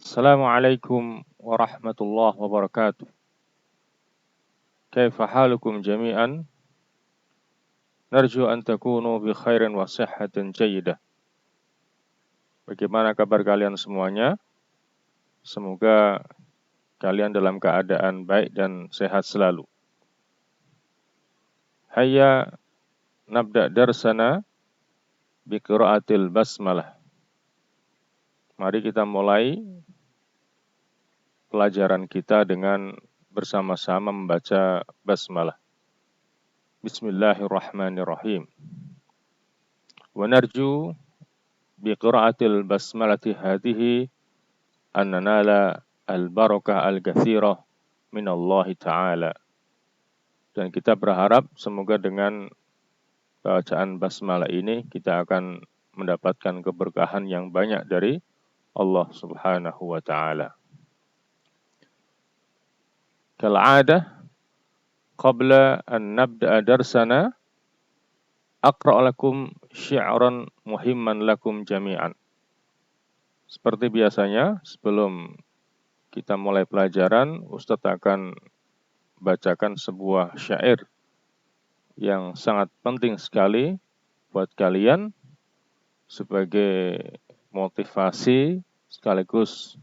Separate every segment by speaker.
Speaker 1: Assalamualaikum warahmatullahi wabarakatuh. Kaifa halukum jami'an? Narju an takunu bi khairin wa sihhatin jayyidah. Bagaimana kabar kalian semuanya? Semoga kalian dalam keadaan baik dan sehat selalu. Hayya nabda darsana bi qiraatil basmalah. Mari kita mulai pelajaran kita dengan bersama-sama membaca basmalah. Bismillahirrahmanirrahim. Wa narju bi qiraatil basmalati hadhihi an nanala al-barakah al-katsirah min Allah Ta'ala. Dan kita berharap semoga dengan bacaan basmalah ini kita akan mendapatkan keberkahan yang banyak dari Allah Subhanahu wa Ta'ala. Kal'adah, qabla an nabda'a darsana, aqra' lakum syi'ran muhimman lakum jami'an. Seperti biasanya, sebelum kita mulai pelajaran, Ustadz akan bacakan sebuah syair yang sangat penting sekali buat kalian sebagai motivasi sekaligus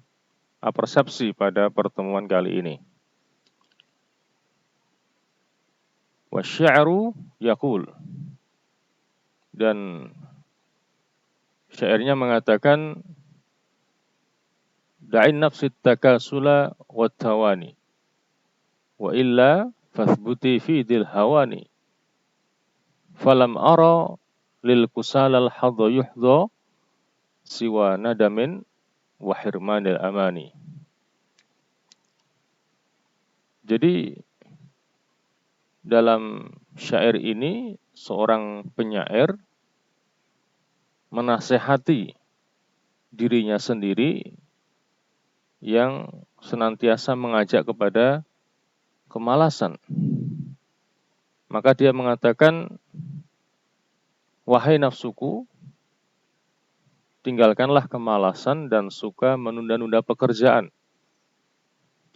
Speaker 1: persepsi pada pertemuan kali ini. Wasyi'ru yaqul. Dan syairnya mengatakan da'in nafsit takasula wa tawani wa illa fathbuti fi dil hawani falam ara lil kusalal hadha yuhdha siwa nadamin wa hirmanil amani. Jadi dalam syair ini seorang penyair menasehati dirinya sendiri yang senantiasa mengajak kepada kemalasan. Maka dia mengatakan, wahai nafsuku, tinggalkanlah kemalasan dan suka menunda-nunda pekerjaan.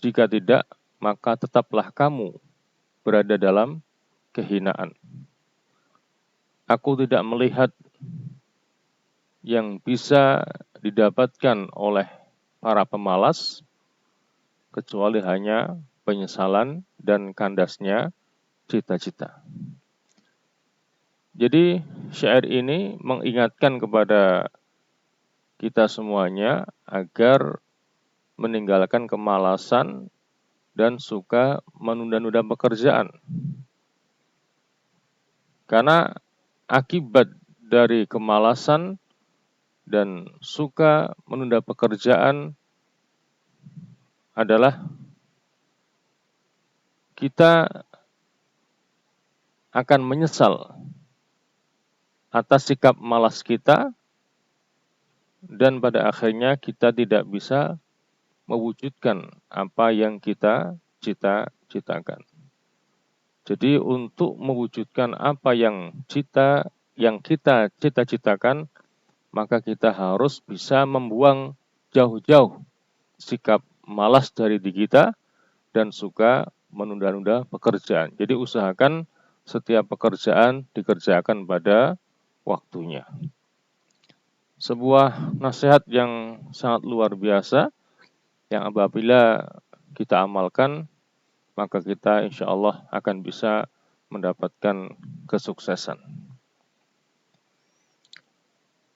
Speaker 1: Jika tidak, maka tetaplah kamu berada dalam kehinaan. Aku tidak melihat yang bisa didapatkan oleh para pemalas kecuali hanya penyesalan dan kandasnya cita-cita. Jadi syair ini mengingatkan kepada kita semuanya agar meninggalkan kemalasan dan suka menunda-nunda pekerjaan. Karena akibat dari kemalasan dan suka menunda pekerjaan adalah kita akan menyesal atas sikap malas kita dan pada akhirnya kita tidak bisa mewujudkan apa yang kita cita-citakan. Jadi untuk mewujudkan apa yang kita cita-citakan, maka kita harus bisa membuang jauh-jauh sikap malas dari diri kita dan suka menunda-nunda pekerjaan. Jadi usahakan setiap pekerjaan dikerjakan pada waktunya. Sebuah nasihat yang sangat luar biasa yang apabila kita amalkan, maka kita insya Allah akan bisa mendapatkan kesuksesan.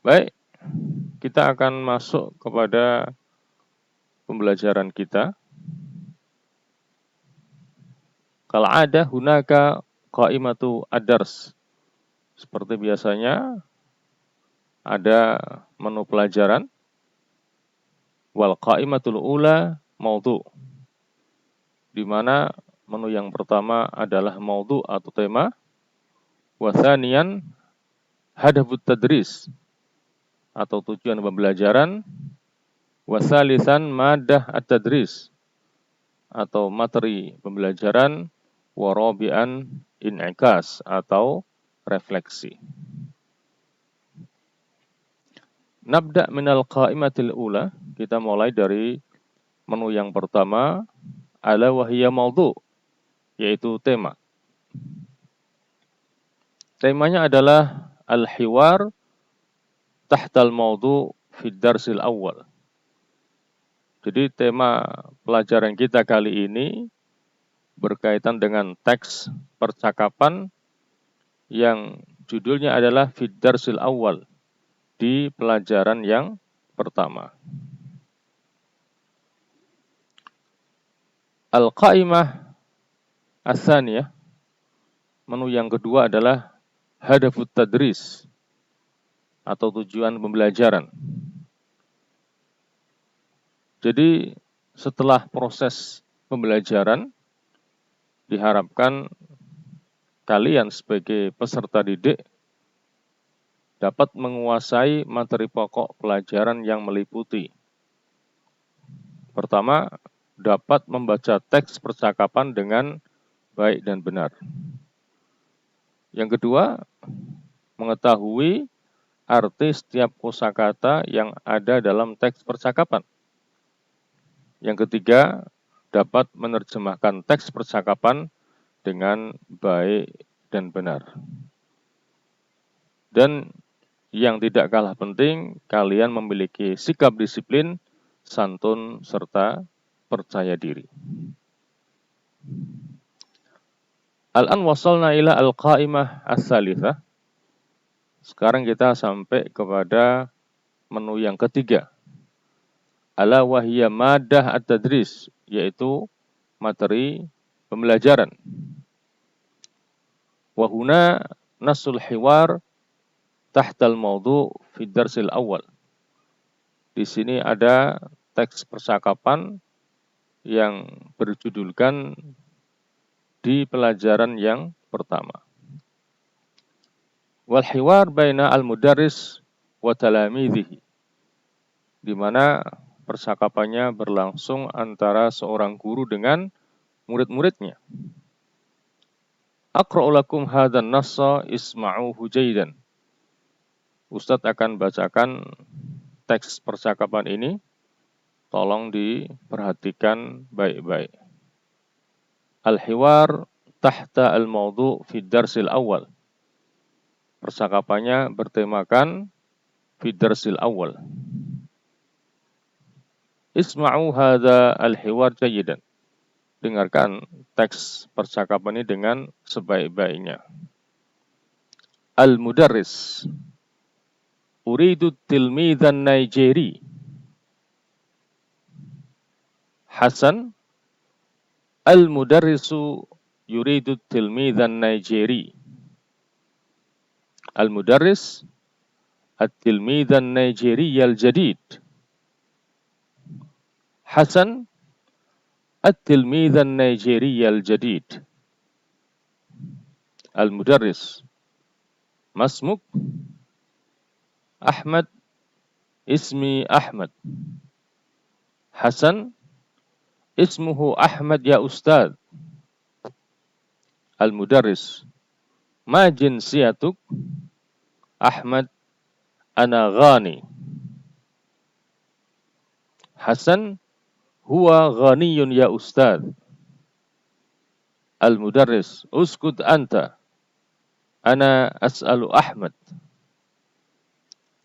Speaker 1: Baik, kita akan masuk kepada pembelajaran kita. Kalau ada hunaka qaimatu ad-dars. Seperti biasanya ada menu pelajaran. Wal qaimatul ula maudhu. Di mana menu yang pertama adalah maudhu atau tema. Wa tsaniyan hadafut tadris atau tujuan pembelajaran. Wa tsalitsan madah at-tadris atau materi pembelajaran. Wa rabi'an in'ikas atau refleksi. Nabda minal qaimatil ula. Kita mulai dari menu yang pertama, ala wahiyya maudhu, yaitu tema. Temanya adalah al-hiwar tahtal maudhu fid darsil awal. Jadi tema pelajaran kita kali ini berkaitan dengan teks percakapan yang judulnya adalah fid darsil awal, di pelajaran yang pertama. Al-qaimah ats-tsaniyah, menu yang kedua adalah hadafut tadris atau tujuan pembelajaran. Jadi setelah proses pembelajaran, diharapkan kalian sebagai peserta didik dapat menguasai materi pokok pelajaran yang meliputi. Pertama, dapat membaca teks percakapan dengan baik dan benar. Yang kedua, mengetahui arti setiap kosakata yang ada dalam teks percakapan. Yang ketiga, dapat menerjemahkan teks percakapan dengan baik dan benar. Dan yang tidak kalah penting, kalian memiliki sikap disiplin, santun, serta percaya diri. Al-an wasalna ila al-qaimah ats-tsalitsah. Sekarang kita sampai kepada menu yang ketiga. Ala wahiyya madah at-tadris, yaitu materi pembelajaran. Wa huna nasul hiwar tahtal maudhu fi darsil awal. Di sini ada teks percakapan yang berjudulkan di pelajaran yang pertama. Wal hiwar baina al-mudarris wa talamidhihi, di mana percakapannya berlangsung antara seorang guru dengan murid-muridnya. Aqra'u lakum hadzal nassa isma'uhu jaydan. Ustadz akan bacakan teks percakapan ini, tolong diperhatikan baik-baik. Al-hiwar tahta al-maudhu fi darsil awal. Percakapannya bertemakan fi darsil awal. Isma'u hadza al-hiwar jayyidan. Dengarkan teks percakapan ini dengan sebaik-baiknya. Al-mudarris uridu tilmidhan Nigeri. Hasan, al-mudarrisu yuridu tilmidhan Nigeri. Al-mudarris at-tilmidhan Nigeri al-jadid. Hasan, at-tilmidhan Nigeri al-jadid. Al-mudarris, masmuk? Ahmad, ismi Ahmad. Hasan, ismuhu Ahmad ya Ustadz. Al-mudarris, ma jinsiyatuk? Ahmad, ana ghani. Hasan, huwa ghaniyun ya Ustadz. Al-mudarris, uskut anta, ana as'alu Ahmad.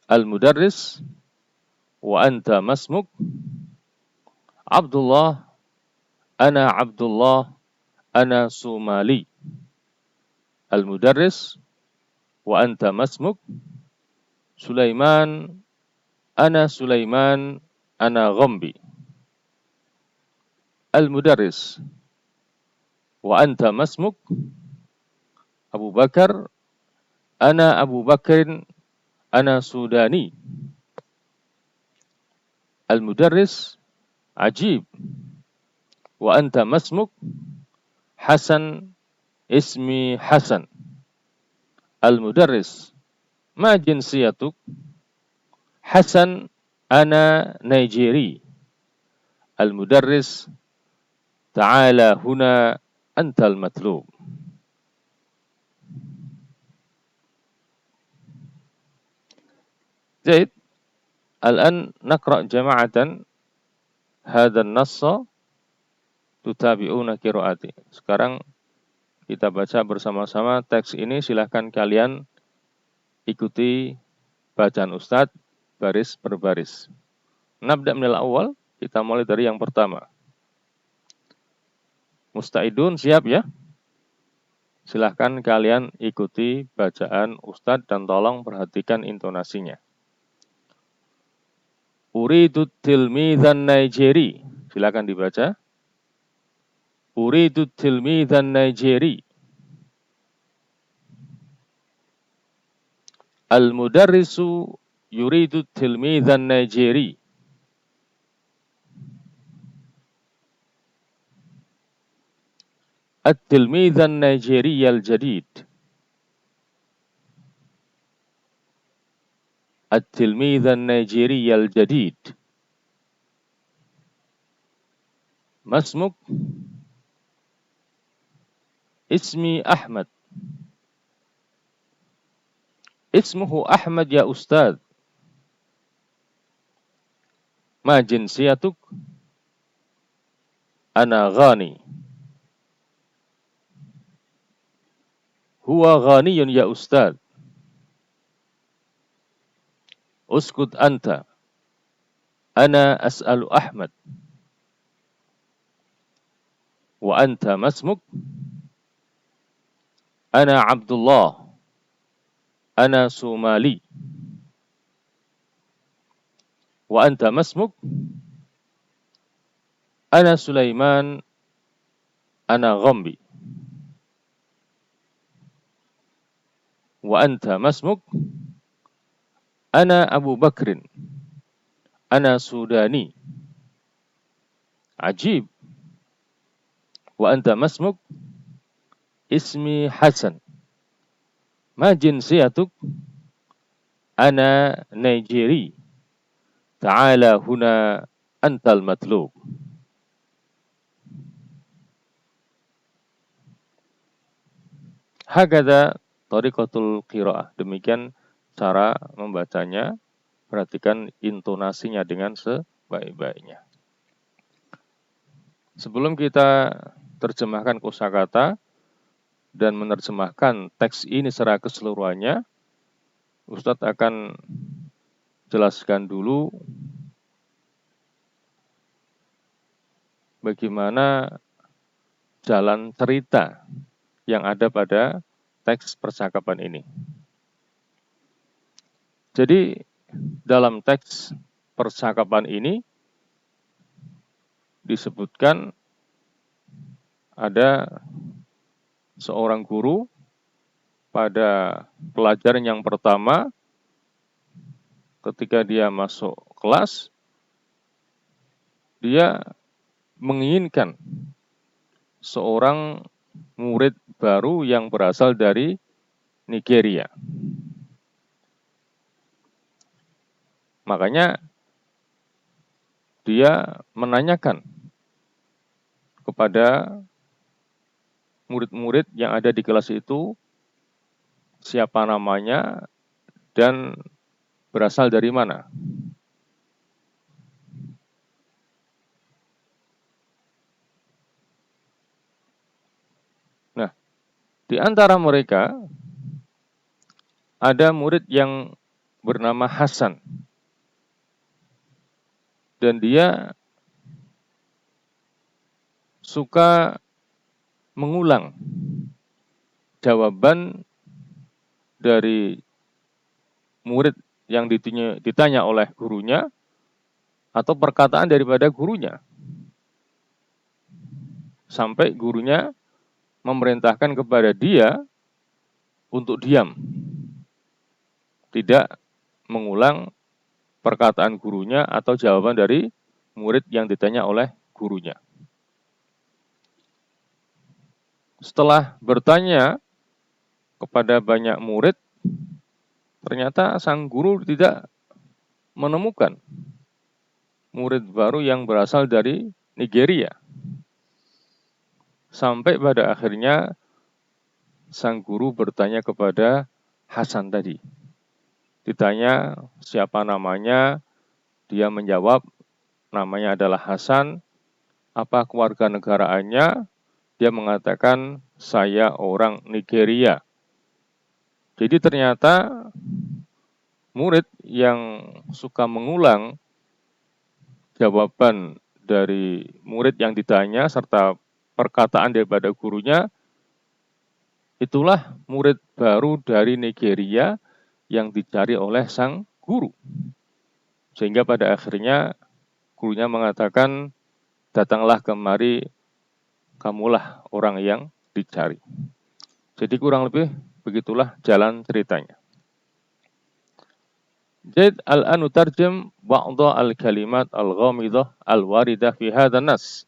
Speaker 1: Al-mudarris, wa anta masmuk? Abdullah, ana Abdullah, ana Sumali. Al-mudarris, wa anta masmuk? Sulaiman, ana Sulaiman, ana Ghambi. Al-mudarris, wa anta masmuk? Abu Bakar, ana Abu Bakrin, ana Sudani. Al-mudarris, ajib, wa anta masmuk? Hasan, ismi Hasan. Al-mudarris, ma jinsiyatuk? Hasan, ana Nigeri. Al-mudarris, ta'ala huna antal matlub. Zaid, Al-an naqra' jama'atan hadzal nassa tutabi'una qiraati. Sekarang kita baca bersama-sama teks ini, silahkan kalian ikuti bacaan Ustadz baris per baris. Nabda minal awal, kita mulai dari yang pertama. Musta'idun, siap ya? Silahkan kalian ikuti bacaan Ustadz dan tolong perhatikan intonasinya. Uridu tilmidhan Nigeri. Silahkan dibaca. Uridu tilmidhan Nigeri. Al-mudarrisu yuridu tilmidhan Nigeri. التلميذ النيجيري الجديد. التلميذ النيجيري الجديد. ما اسمك؟ اسمي أحمد. اسمه أحمد يا أستاذ. ما جنسيتك؟ أنا غاني. هو غاني يا أستاذ. اسكت أنت. أنا أسأل أحمد. وأنت ما اسمك؟ أنا عبد الله. أنا صومالي. وأنت ما اسمك؟ أنا سليمان. أنا غامبي. وأنت ما اسمك؟ أنا أبو بكر. أنا سوداني. عجيب. وأنت ما اسمك؟ اسمي حسن. ما جنسيتك؟ أنا نيجيري. تعال هنا أنت المطلوب. Hakadha tariqatul qiraah. Demikian cara membacanya. Perhatikan intonasinya dengan sebaik-baiknya. Sebelum kita terjemahkan kosakata dan menerjemahkan teks ini secara keseluruhannya, Ustadz akan jelaskan dulu bagaimana jalan cerita yang ada pada teks percakapan ini. Jadi dalam teks percakapan ini disebutkan ada seorang guru pada pelajaran yang pertama ketika dia masuk kelas, dia menginginkan seorang murid baru yang berasal dari Nigeria. Makanya dia menanyakan kepada murid-murid yang ada di kelas itu siapa namanya dan berasal dari mana. Nah, di antara mereka ada murid yang bernama Hasan. Dan dia suka mengulang jawaban dari murid yang ditanya oleh gurunya atau perkataan daripada gurunya. Sampai gurunya memerintahkan kepada dia untuk diam. Tidak mengulang perkataan gurunya atau jawaban dari murid yang ditanya oleh gurunya. Setelah bertanya kepada banyak murid, ternyata sang guru tidak menemukan murid baru yang berasal dari Nigeria. Sampai pada akhirnya sang guru bertanya kepada Hasan tadi. Ditanya siapa namanya Dia menjawab, namanya adalah Hasan. Apa kewarganegaraannya? Dia mengatakan, saya orang Nigeria. Jadi ternyata murid yang suka mengulang jawaban dari murid yang ditanya serta perkataan daripada gurunya, itulah murid baru dari Nigeria yang dicari oleh sang guru. Sehingga pada akhirnya gurunya mengatakan, datanglah kemari, kamulah orang yang dicari. Jadi kurang lebih begitulah jalan ceritanya. Zaid al-an utarjim ba'dha al-kalimat al-ghamidah al-waridah fi hadha nas.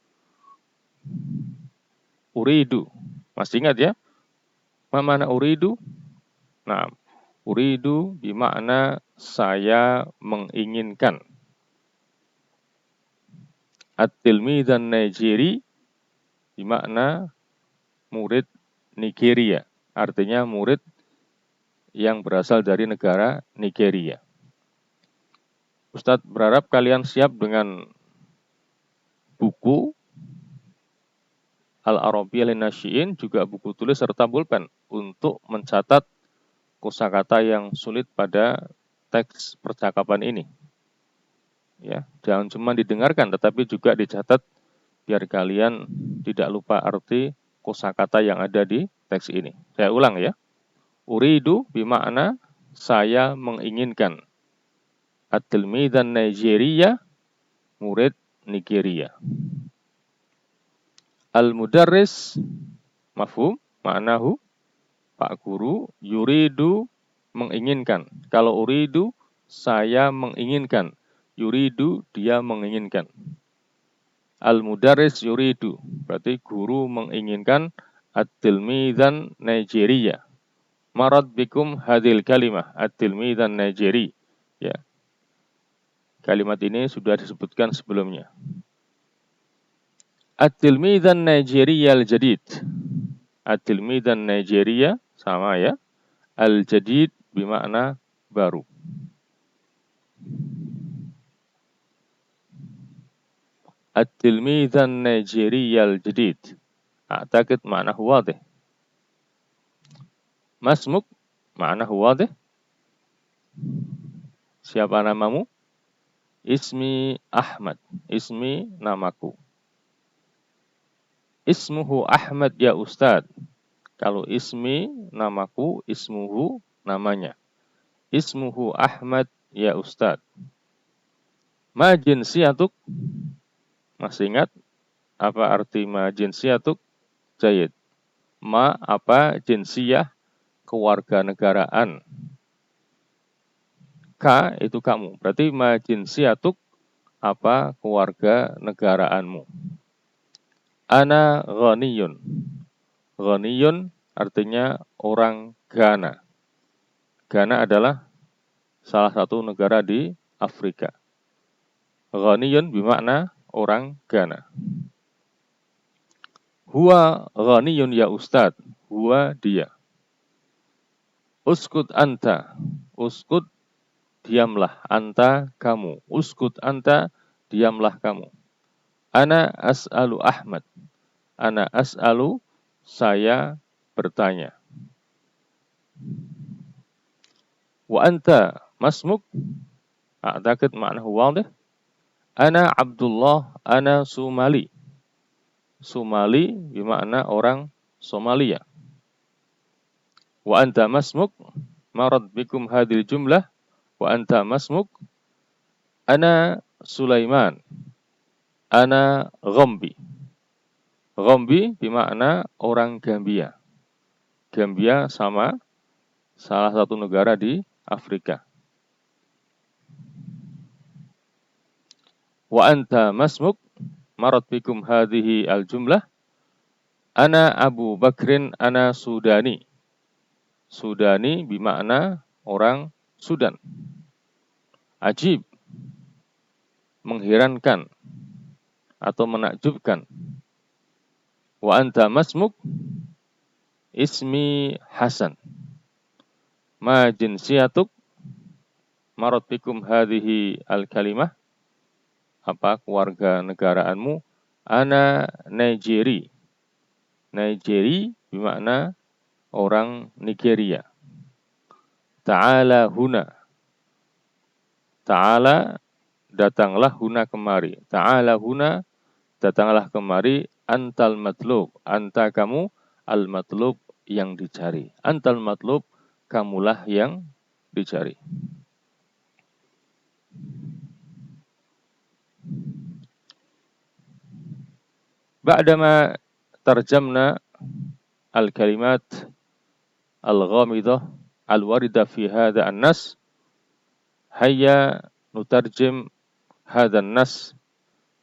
Speaker 1: Uridu. Masih ingat ya? Ma mana uridu? Nah, uridu bermakna saya menginginkan. At-tilmidzan Nigeri bermakna murid Nigeria. Artinya murid yang berasal dari negara Nigeria. Ustadz berharap kalian siap dengan buku Al-Arabiyyah Lin-Nasyi'in, juga buku tulis serta pulpen untuk mencatat kosakata yang sulit pada teks percakapan ini. Ya, jangan cuma didengarkan tetapi juga dicatat biar kalian tidak lupa arti kosakata yang ada di teks ini. Saya ulang ya. Uridu bermakna saya menginginkan. At-tilmidzan Nigeria, murid Nigeria. Al-mudarris, mafhum, ma'nahu, Pak Guru, yuridu, menginginkan. Kalau uridu, saya menginginkan. Yuridu, dia menginginkan. Al-mudarris yuridu, berarti guru menginginkan. At-tilmidzan Nigeria. Marad bikum hadil kalimah, at-tilmidzan Nigeri. Ya. Kalimat ini sudah disebutkan sebelumnya. At-tilmidzan Nigeria al-jadid. At-tilmidzan Nigeria sama ya. Al-jadid bermakna baru. At-tilmidzan Nigeria al-jadid. A'taqid makna wadih. Masmuk makna wadih. Siapa namamu? Ismi Ahmad. Ismi namaku. Ismuhu Ahmad ya Ustadz. Kalau ismi namaku, ismuhu namanya. Ismuhu Ahmad ya Ustadz. Ma jinsiyatuk? Masih ingat apa arti ma jinsiyatuk? Jayid. Ma apa jinsiyah? Kewarganegaraan. Ka itu kamu. Berarti ma jinsiyatuk apa kewarganegaraanmu. Ana ghaniyun. Ghaniyun artinya orang Ghana. Ghana adalah salah satu negara di Afrika. Ghaniyun bermakna orang Ghana. Huwa ghaniyun ya Ustadz. Huwa dia. Uskut anta. Uskut diamlah. Anta kamu. Uskut anta diamlah kamu. Ana as'alu Ahmad. Ana as'alu saya bertanya. Wa anta masmuk. A'taqid makna wadih. Ana Abdullah, ana Somali. Somali bermakna orang Somalia. Wa anta masmuk. Marad bikum hadil jumlah. Wa anta masmuk. Ana Sulaiman. Ana Ghambi. Ghambi bermakna orang Gambia. Gambia sama salah satu negara di Afrika. Wa anta masmuk. Marad bikum hadhihi al-jumlah. Ana Abu Bakrin, ana Sudani. Sudani bermakna orang Sudan. Ajib, mengherankan atau menakjubkan. Wa anta masmuk. Ismi Hasan. Ma jinsiyatuk. Marad bikum hadhihi al-kalimah. keluarga negaraanmu? Ana Nigeri. Nigeri bermakna orang Nigeria. Ta'ala huna. Ta'ala, datanglah, huna kemari. Ta'ala huna, datanglah kemari. Antal matlub. Anta kamu, al matlub yang dicari. Antal matlub, kamulah yang dicari. Ba'dama tarjamna al-kalimat al-ghamidah al-waridah fi hadha an-nas, hayya nutarjim hadha an-nas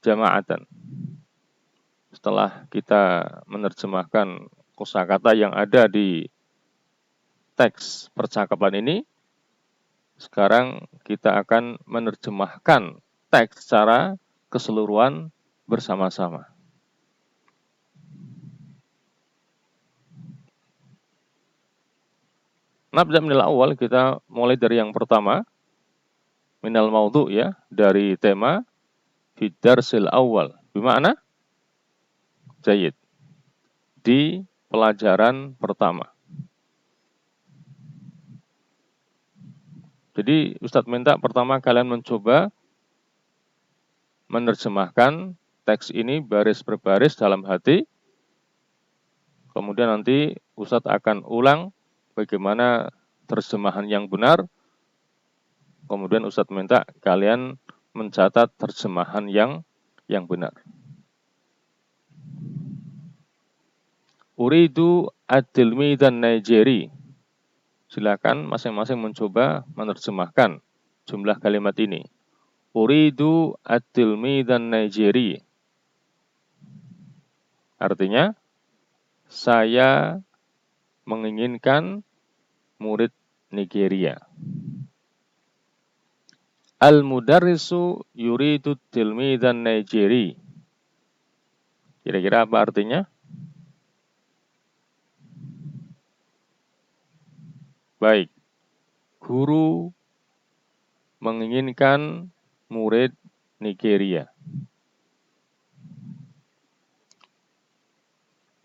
Speaker 1: jama'atan. Setelah kita menerjemahkan kosakata yang ada di teks percakapan ini, sekarang kita akan menerjemahkan teks secara keseluruhan bersama-sama. Nabda minal awal, kita mulai dari yang pertama. Minal maudhu, ya, dari tema. Fi darsil awal, bermakna jayid, di pelajaran pertama. Jadi Ustadz minta pertama kalian mencoba menerjemahkan teks ini baris per baris dalam hati. Kemudian nanti Ustadz akan ulang bagaimana terjemahan yang benar. Kemudian Ustadz minta kalian mencatat terjemahan yang benar. Uridu ad-tilmidan Nigeri. Silakan masing-masing mencoba menerjemahkan jumlah kalimat ini. Uridu ad-tilmidan Nigeri. Artinya, saya menginginkan murid Nigeria. Al-mudarrisu yuridu tilmidan Nigeri. Kira-kira apa artinya? Baik, guru menginginkan murid Nigeria.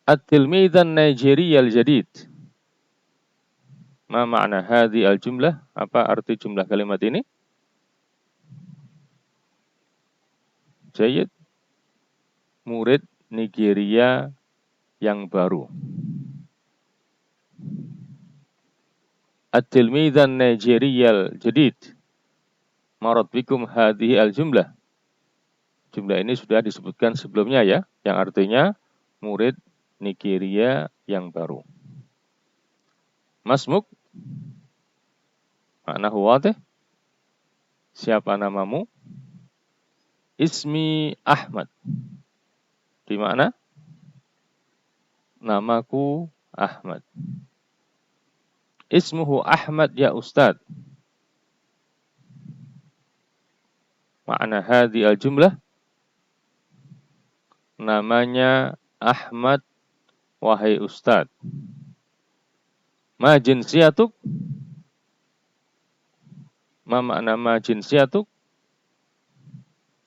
Speaker 1: At-tilmidan Nigeri al-jadid. Ma makna hadhi al-jumlah? Apa arti jumlah kalimat ini? Jayid, murid Nigeria yang baru. At-tilmidan Nigeri al-jadid. Marad bikum hadhi al-jumlah. Jumlah ini sudah disebutkan sebelumnya, ya, yang artinya murid Nigeria yang baru. Masmuk, makna wadih. Siapa namamu? Ismi Ahmad. Di mana? Namaku Ahmad. Ismuhu Ahmad ya Ustad. Makna hadhi al-jumlah. Namanya Ahmad, wahai Ustad. Ma jinsiyatuk? Ma makna ma jinsiyatuk?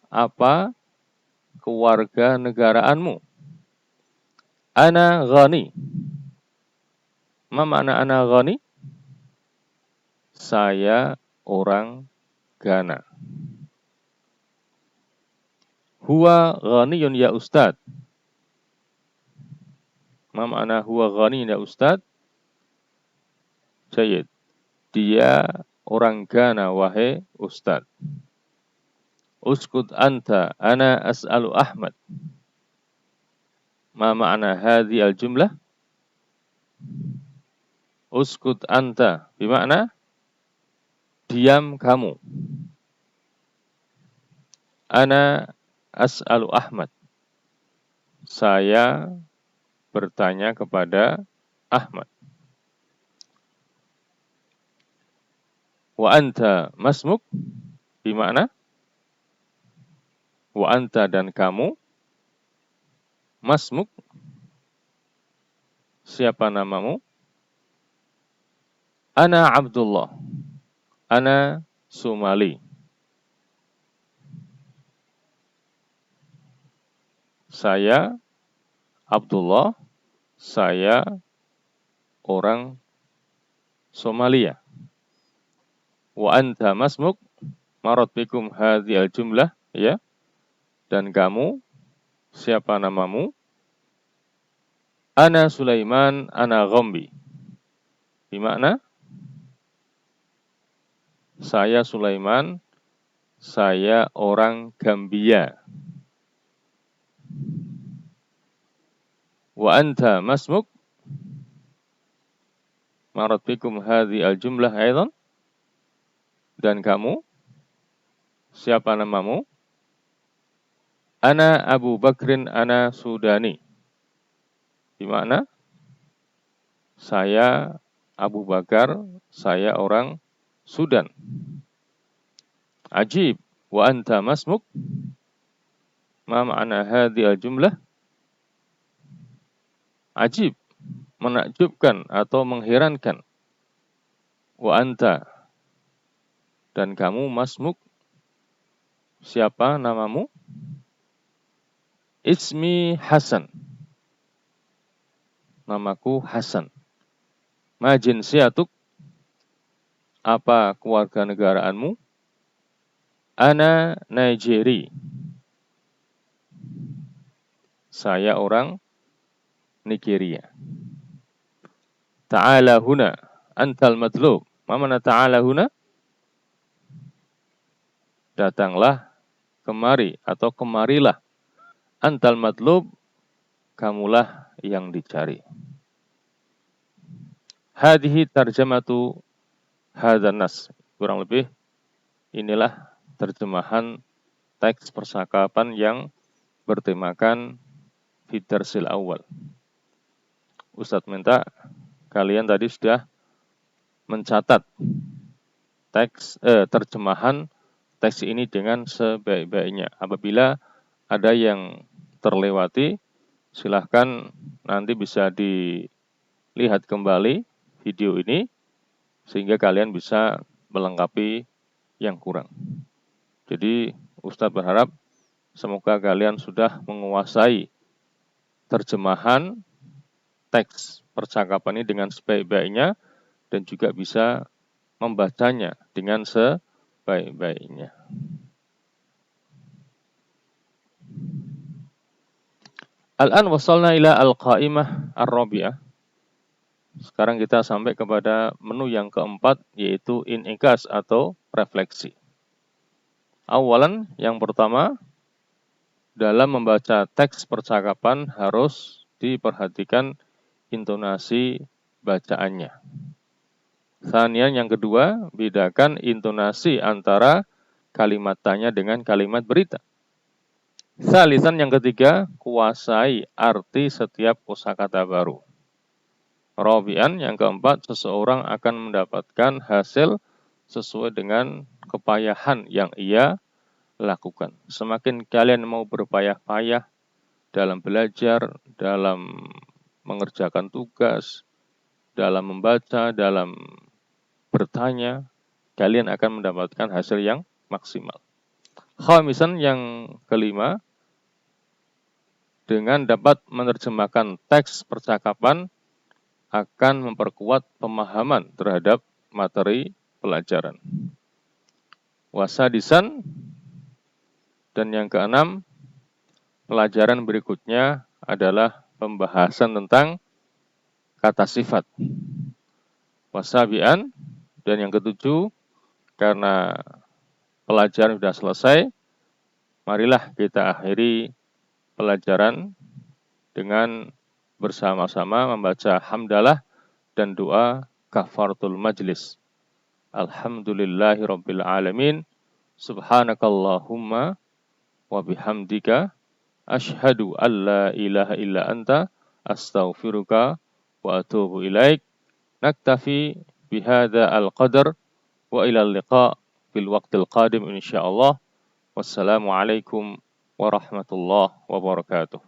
Speaker 1: Apa keluarga negaraanmu? Ana ghani. Ma makna ana ghani? Saya orang Ghana. Huwa ghaniyun ya Ustad. Ma makna huwa ghani ya Ustad? Jayid, dia orang Ghana, wahai Ustad. Uskut anta, ana as'alu Ahmad. Ma ma'na hadhi al-jumlah? Uskut anta, bermakna diam kamu. Ana as'alu Ahmad. Saya bertanya kepada Ahmad. Wa anta masmuk, bermakna wa anta, dan kamu. Masmuk, siapa namamu? Ana Abdullah. Ana Sumali. saya Abdullah, saya orang Somalia. Wa anta masmuk, marot bikum hadhil jumlah, ya. Dan kamu, siapa namamu? Ana Sulaiman, ana Ghambi. Bermakna, saya Sulaiman, saya orang Gambia. Wa anta masmuk, marot bikum hadhil jumlah aidan. Dan kamu, siapa namamu? Ana Abu Bakrin, ana Sudani. Bermakna, saya Abu Bakar, saya orang Sudan. Ajib, wa anta masmuk, ma ma'ana hadhil jumlah? Ajib, menakjubkan atau mengherankan. Wa anta, dan kamu masmuk, siapa namamu? Ismi Hasan, namaku Hasan. Ma jinsiyatuk, apa keluarga negaraanmu? Ana Nigeri, saya orang Nigeria. Ta'ala huna, antal matlub. Ma mana ta'ala huna? Datanglah kemari atau kemarilah. Antal matlub, kamulah yang dicari. Hadhihi tarjamatu hadzan nas. Kurang lebih inilah terjemahan teks percakapan yang bertemakan fidarsil awal. Ustadz minta kalian tadi sudah mencatat terjemahan teks ini dengan sebaik-baiknya. Apabila ada yang terlewati, silahkan nanti bisa dilihat kembali video ini sehingga kalian bisa melengkapi yang kurang. Jadi Ustadz berharap semoga kalian sudah menguasai terjemahan teks percakapan ini dengan sebaik-baiknya dan juga bisa membacanya dengan sebaik-baiknya. Al-an wasalna ila al-qaimah ar-rabi'ah. Sekarang kita sampai kepada menu yang keempat, yaitu inikas atau refleksi. Awalan, yang pertama, dalam membaca teks percakapan harus diperhatikan intonasi bacaannya. Sanian, yang kedua, bedakan intonasi antara kalimat tanya dengan kalimat berita. Salisan, yang ketiga, kuasai arti setiap kosakata baru. Rabi'an, yang keempat, seseorang akan mendapatkan hasil sesuai dengan kepayahan yang ia lakukan. Semakin kalian mau berpayah-payah dalam belajar, dalam mengerjakan tugas, dalam membaca, dalam bertanya, kalian akan mendapatkan hasil yang maksimal. Khamisan, yang kelima, dengan dapat menerjemahkan teks percakapan akan memperkuat pemahaman terhadap materi pelajaran. Wasadisan, dan yang keenam, pelajaran berikutnya adalah pembahasan tentang kata sifat. Wasabian, dan yang ketujuh, karena pelajaran sudah selesai, marilah kita akhiri pelajaran dengan bersama-sama membaca hamdalah dan doa kafaratul majlis. Alhamdulillahirabbil alamin. Subhanakallahumma wa bihamdika asyhadu an la ilaha illa anta astaghfiruka wa atubu ilaik. Naktafi bihadza al-qadar wa ila al-liqa fil waqtil qadim insyaallah. Wassalamu alaikum warahmatullahi wabarakatuh.